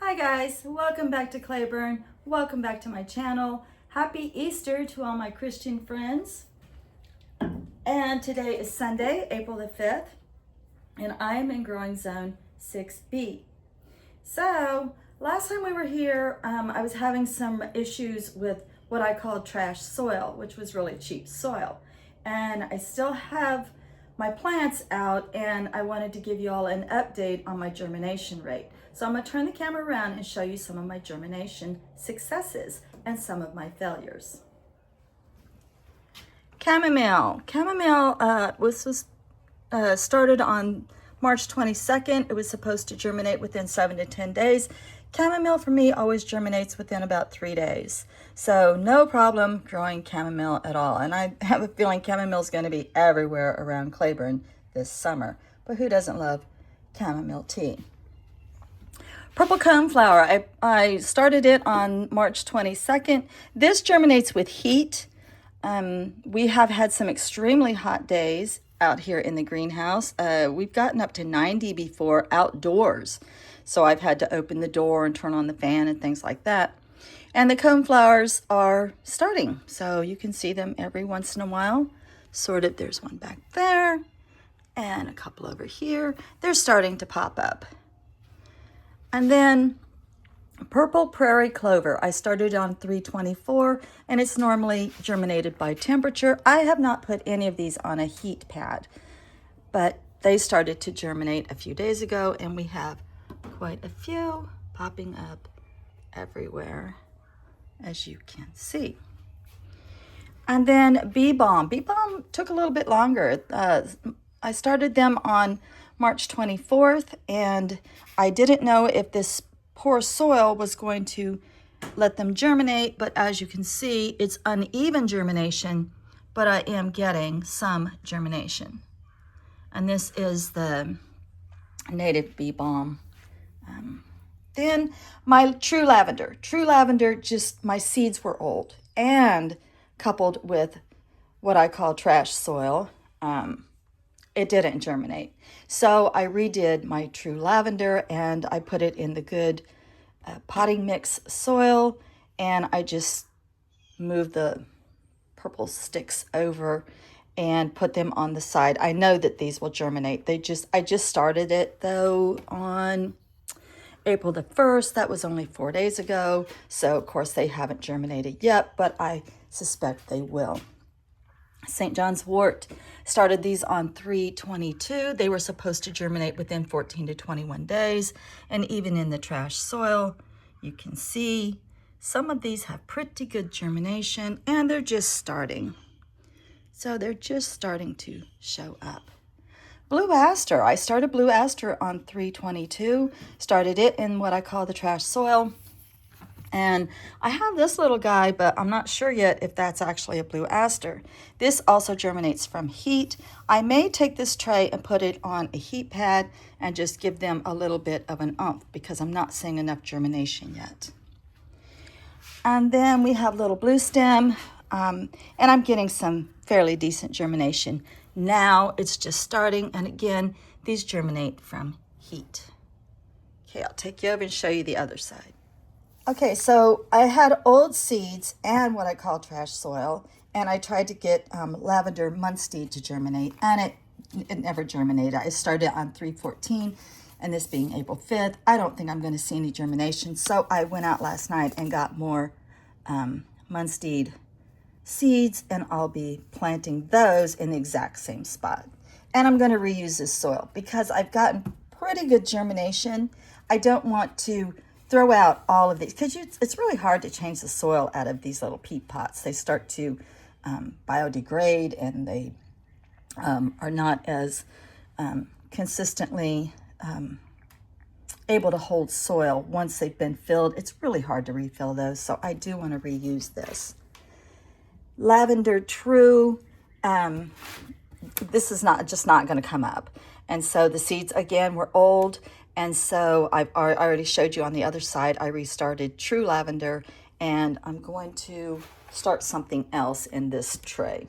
Hi guys, welcome back to Cleburne. Welcome back to my channel. Happy Easter to all my Christian friends. And today is Sunday, April the 5th, and I am in growing zone 6B. So last time we were here, I was having some issues with what I called trash soil, which was really cheap soil. And I still have my plants out, and I wanted to give you all an update on my germination rate. So I'm gonna turn the camera around and show you some of my germination successes and some of my failures. Chamomile. Chamomile was started on March 22nd. It was supposed to germinate within 7 to 10 days. Chamomile for me always germinates within about 3 days. So no problem growing chamomile at all. And I have a feeling chamomile is going to be everywhere around Cleburne this summer. But who doesn't love chamomile tea? Purple coneflower, I started it on March 22nd. This germinates with heat. We have had some extremely hot days out here in the greenhouse. We've gotten up to 90 before outdoors. So I've had to open the door and turn on the fan and things like that. And the coneflowers are starting. So you can see them every once in a while. Sorted, there's one back there and a couple over here. They're starting to pop up. And then purple prairie clover. I started on 324 and it's normally germinated by temperature. I have not put any of these on a heat pad, but they started to germinate a few days ago and we have quite a few popping up everywhere, as you can see. And then bee balm. Bee balm took a little bit longer. I started them on March 24th, and I didn't know if this poor soil was going to let them germinate, but as you can see, it's uneven germination, but I am getting some germination. And this is the native bee balm. Then my true lavender. True lavender, just my seeds were old and coupled with what I call trash soil, it didn't germinate. So I redid my true lavender and I put it in the good potting mix soil, and I just moved the purple sticks over and put them on the side. I know that these will germinate. I just started it though on April the 1st. That was only 4 days ago. So of course they haven't germinated yet, but I suspect they will. St. John's wort, started these on 322. They were supposed to germinate within 14 to 21 days. And even in the trash soil, you can see some of these have pretty good germination and they're just starting. So they're just starting to show up. Blue aster, I started blue aster on 322, started it in what I call the trash soil. And I have this little guy, but I'm not sure yet if that's actually a blue aster. This also germinates from heat. I may take this tray and put it on a heat pad and just give them a little bit of an oomph because I'm not seeing enough germination yet. And then we have little blue stem, and I'm getting some fairly decent germination. Now it's just starting, and again, these germinate from heat. Okay, I'll take you over and show you the other side. Okay, so I had old seeds and what I call trash soil, and I tried to get lavender munsteed to germinate, and it never germinated. I started on 314, and this being April 5th, I don't think I'm going to see any germination, so I went out last night and got more munsteed seeds, and I'll be planting those in the exact same spot. And I'm going to reuse this soil because I've gotten pretty good germination. I don't want to throw out all of these because it's really hard to change the soil out of these little peat pots. They start to biodegrade, and they are not as consistently able to hold soil once they've been filled. It's really hard to refill those, so I do want to reuse this. Lavender true, this is just not going to come up. And so the seeds, again, were old. And so I already showed you on the other side, I restarted true lavender, and I'm going to start something else in this tray.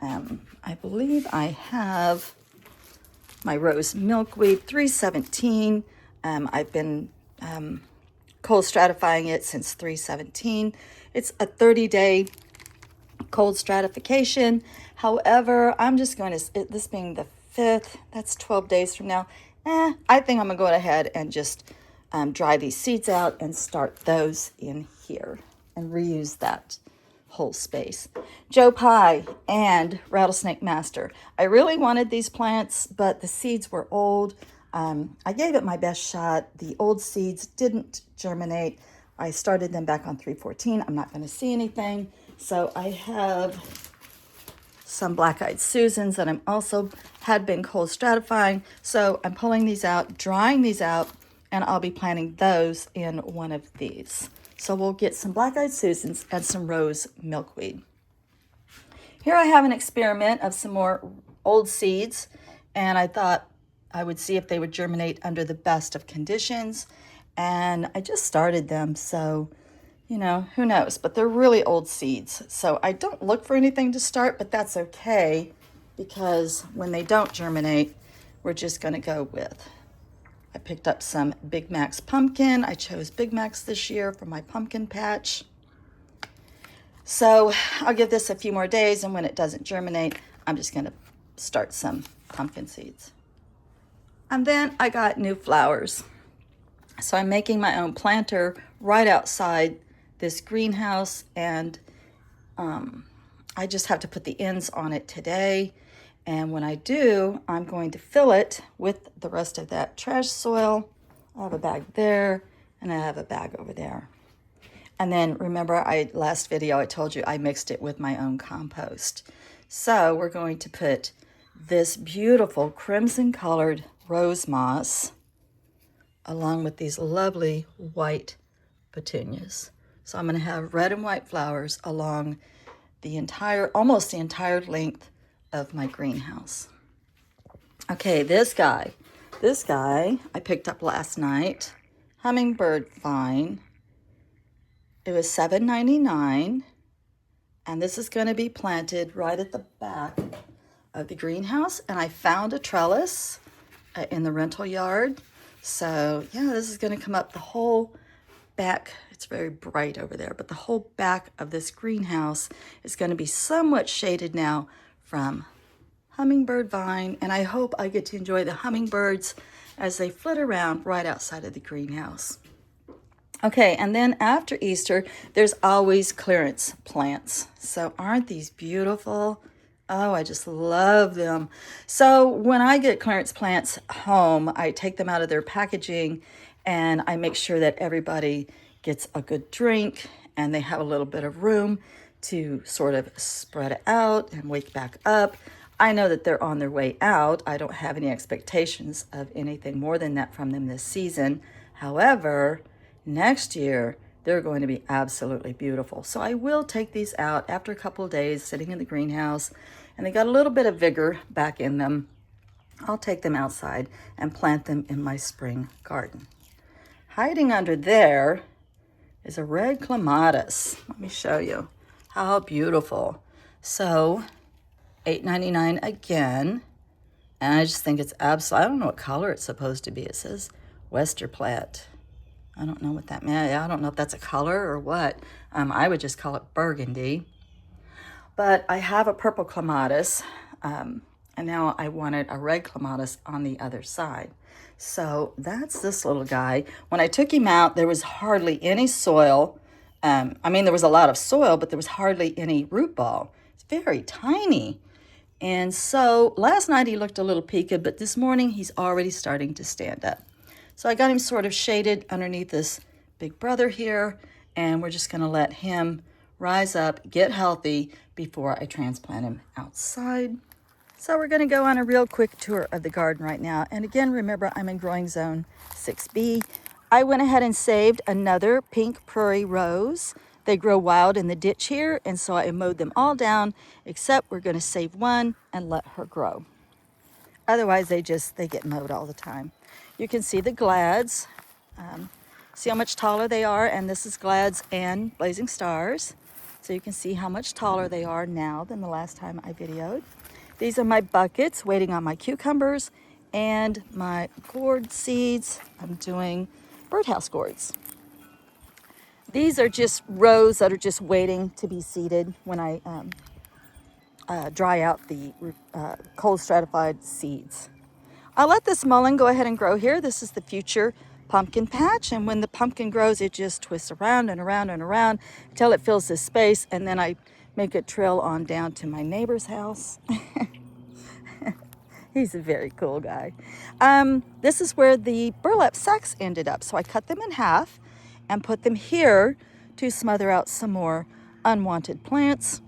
I believe I have my rose milkweed 317. I've been cold stratifying it since 3/17. It's a 30-day cold stratification. However, I'm just going to, this being the 5th, that's 12 days from now. I think I'm going to go ahead and just dry these seeds out and start those in here and reuse that whole space. Joe Pye and Rattlesnake Master. I really wanted these plants, but the seeds were old. I gave it my best shot. The old seeds didn't germinate. I started them back on 3/14. I'm not going to see anything. So I have some black-eyed Susans that I'm also had been cold stratifying. So I'm pulling these out, drying these out, and I'll be planting those in one of these. So we'll get some black-eyed Susans and some rose milkweed. Here I have an experiment of some more old seeds, and I thought I would see if they would germinate under the best of conditions. And I just started them, so, you know, who knows? But they're really old seeds. So I don't look for anything to start, but that's okay, because when they don't germinate, we're just going to go with. I picked up some Big Mac's pumpkin. I chose Big Mac's this year for my pumpkin patch. So I'll give this a few more days, and when it doesn't germinate, I'm just going to start some pumpkin seeds. And then I got new flowers. So I'm making my own planter right outside this greenhouse, and I just have to put the ends on it today. And when I do, I'm going to fill it with the rest of that trash soil. I have a bag there, and I have a bag over there. And then remember, last video I told you I mixed it with my own compost. So we're going to put this beautiful crimson colored rose moss along with these lovely white petunias. So I'm going to have red and white flowers along the entire, almost the entire length of my greenhouse. Okay, this guy I picked up last night, hummingbird vine. It was $7.99, and this is going to be planted right at the back of the greenhouse. And I found a trellis in the rental yard. So yeah, this is going to come up the whole back. It's very bright over there, but the whole back of this greenhouse is going to be somewhat shaded now from hummingbird vine. And I hope I get to enjoy the hummingbirds as they flit around right outside of the greenhouse. Okay, and then after Easter, there's always clearance plants. So aren't these beautiful? Oh, I just love them. So when I get clearance plants home, I take them out of their packaging and I make sure that everybody gets a good drink and they have a little bit of room to sort of spread out and wake back up. I know that they're on their way out. I don't have any expectations of anything more than that from them this season. However, next year, they're going to be absolutely beautiful. So I will take these out after a couple of days sitting in the greenhouse, and they got a little bit of vigor back in them. I'll take them outside and plant them in my spring garden. Hiding under there is a red clematis. Let me show you how beautiful. So $8.99 again. And I just think it's absolutely, I don't know what color it's supposed to be. It says Westerplatte. I don't know what that meant. I don't know if that's a color or what. I would just call it burgundy. But I have a purple clematis, and now I wanted a red clematis on the other side. So that's this little guy. When I took him out, there was hardly any soil. I mean, there was a lot of soil, but there was hardly any root ball. It's very tiny. And so last night he looked a little peaked, but this morning he's already starting to stand up. So I got him sort of shaded underneath this big brother here, and we're just going to let him rise up, get healthy before I transplant him outside. So we're going to go on a real quick tour of the garden right now. And again, remember, I'm in growing zone 6B. I went ahead and saved another pink prairie rose. They grow wild in the ditch here, and so I mowed them all down, except we're going to save one and let her grow. Otherwise, they get mowed all the time. You can see the glads. See how much taller they are, and this is glads and blazing stars. So you can see how much taller they are now than the last time I videoed. These are my buckets waiting on my cucumbers and my gourd seeds. I'm doing birdhouse gourds. These are just rows that are just waiting to be seeded when I dry out the cold stratified seeds. I'll let this mullein go ahead and grow here. This is the future pumpkin patch, and when the pumpkin grows, it just twists around and around and around until it fills this space, and then I make it trail on down to my neighbor's house. He's a very cool guy. This is where the burlap sacks ended up, so I cut them in half and put them here to smother out some more unwanted plants.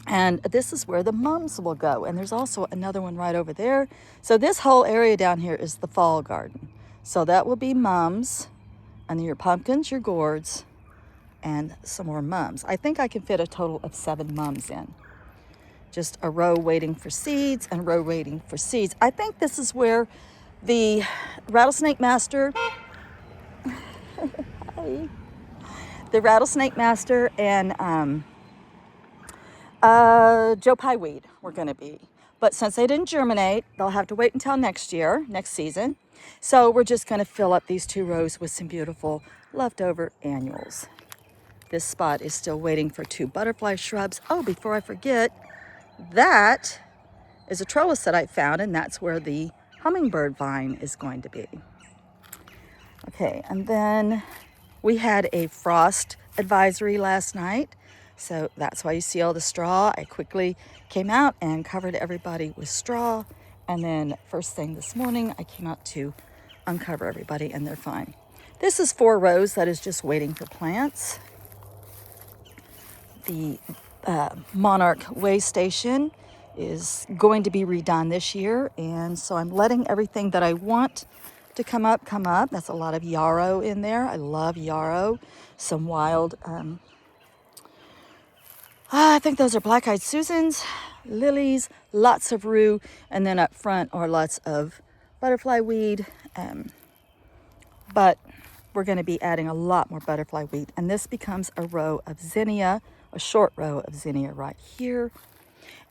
And this is where the mums will go. And there's also another one right over there. So this whole area down here is the fall garden. So that will be mums, and then your pumpkins, your gourds, and some more mums. I think I can fit a total of 7 mums in. Just a row waiting for seeds and a row waiting for seeds. I think this is where the rattlesnake master, the rattlesnake master and Joe Pye weed were going to be. But since they didn't germinate, they'll have to wait until next year, next season. So we're just going to fill up these 2 rows with some beautiful leftover annuals. This spot is still waiting for 2 butterfly shrubs. Oh, before I forget, that is a trellis that I found, and that's where the hummingbird vine is going to be. Okay, and then we had a frost advisory last night. So that's why you see all the straw. I quickly came out and covered everybody with straw. And then first thing this morning, I came out to uncover everybody, and they're fine. This is 4 rows that is just waiting for plants. The Monarch Way Station is going to be redone this year. And so I'm letting everything that I want to come up. That's a lot of yarrow in there. I love yarrow. Some wild... I think those are black-eyed Susans, lilies, lots of rue, and then up front are lots of butterfly weed. But we're going to be adding a lot more butterfly weed, and this becomes a row of zinnia, a short row of zinnia right here.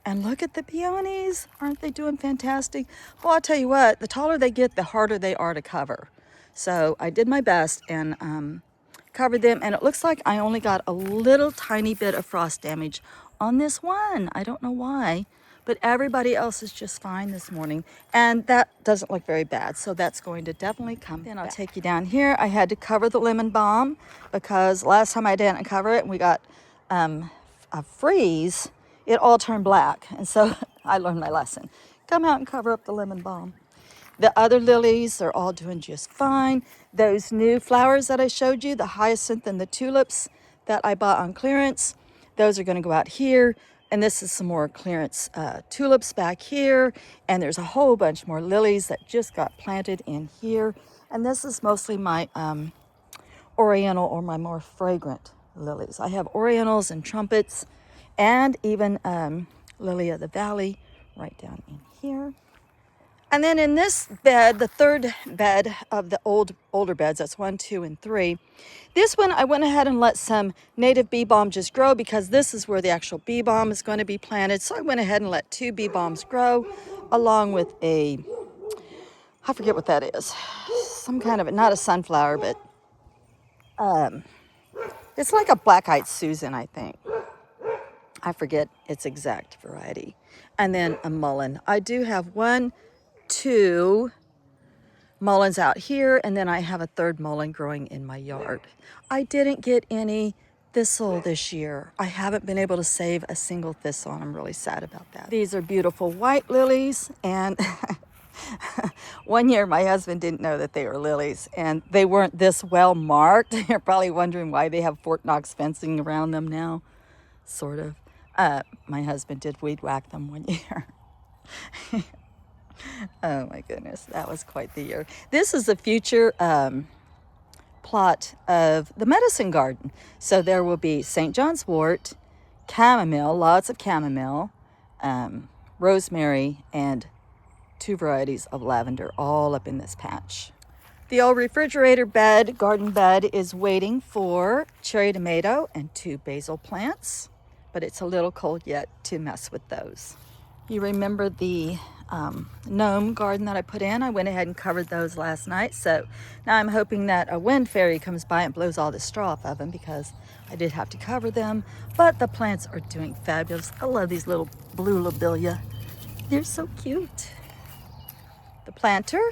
And look at the peonies. Aren't they doing fantastic? Well, I'll tell you what, the taller they get, the harder they are to cover. So I did my best and covered them, and it looks like I only got a little tiny bit of frost damage on this one. I don't know why, but everybody else is just fine this morning, and that doesn't look very bad, so that's going to definitely come back. Then I'll take you down here. I had to cover the lemon balm because last time I didn't cover it and we got a freeze, it all turned black, and so I learned my lesson. Come out and cover up the lemon balm. The other lilies are all doing just fine. Those new flowers that I showed you, the hyacinth and the tulips that I bought on clearance, those are going to go out here. And this is some more clearance tulips back here. And there's a whole bunch more lilies that just got planted in here. And this is mostly my oriental, or my more fragrant lilies. I have orientals and trumpets, and even lily of the valley right down in here. And then in this bed, the third bed of the older beds, that's 1, 2, and 3. This one, I went ahead and let some native bee balm just grow because this is where the actual bee balm is going to be planted. So I went ahead and let 2 bee balms grow along with I forget what that is. Some kind of, not a sunflower, but it's like a black-eyed Susan, I think. I forget its exact variety. And then a mullein. I do have 1, 2 mulleins out here, and then I have a 3rd mullein growing in my yard. I didn't get any thistle this year. I haven't been able to save a single thistle, and I'm really sad about that. These are beautiful white lilies, and one year my husband didn't know that they were lilies, and they weren't this well marked. You're probably wondering why they have Fort Knox fencing around them now, sort of. My husband did weed whack them one year. Oh my goodness, that was quite the year. This is the future plot of the medicine garden. So there will be St. John's wort, chamomile, lots of chamomile, rosemary, and 2 varieties of lavender all up in this patch. The old refrigerator bed, garden bed, is waiting for cherry tomato and 2 basil plants, but it's a little cold yet to mess with those. You remember the gnome garden that I put in. I went ahead and covered those last night. So now I'm hoping that a wind fairy comes by and blows all the straw off of them, because I did have to cover them. But the plants are doing fabulous. I love these little blue lobelia. They're so cute. The planter,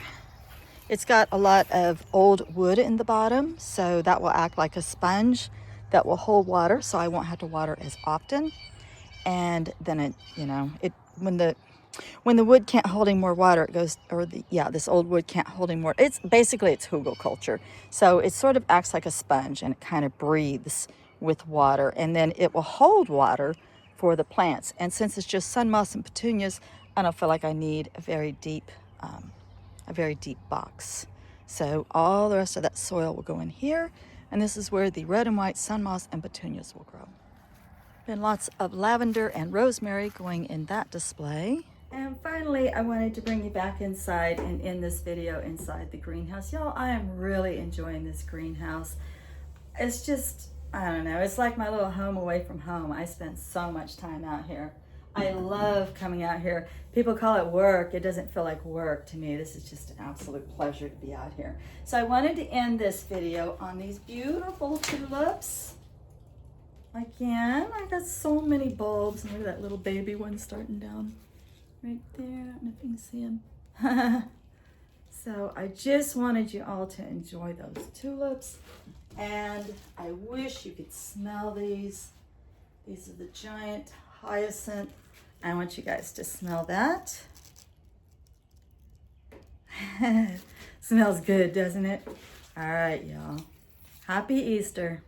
it's got a lot of old wood in the bottom, so that will act like a sponge that will hold water, so I won't have to water as often. And then it, you know, when the wood can't hold any more water, it goes, this old wood can't hold any more. It's hugelkultur. So it sort of acts like a sponge, and it kind of breathes with water, and then it will hold water for the plants. And since it's just sun moss and petunias, I don't feel like I need a very deep box. So all the rest of that soil will go in here, and this is where the red and white sun moss and petunias will grow. Been lots of lavender and rosemary going in that display. And finally, I wanted to bring you back inside and in this video inside the greenhouse. Y'all, I am really enjoying this greenhouse. It's just, I don't know, it's like my little home away from home. I spend so much time out here. I love coming out here. People call it work. It doesn't feel like work to me. This is just an absolute pleasure to be out here. So I wanted to end this video on these beautiful tulips. Again, I got so many bulbs, and look at that little baby one starting down right there. I don't know if you can see him. So I just wanted you all to enjoy those tulips, and I wish you could smell these. These are the giant hyacinth. I want you guys to smell that. Smells good, doesn't it? All right, y'all. Happy Easter.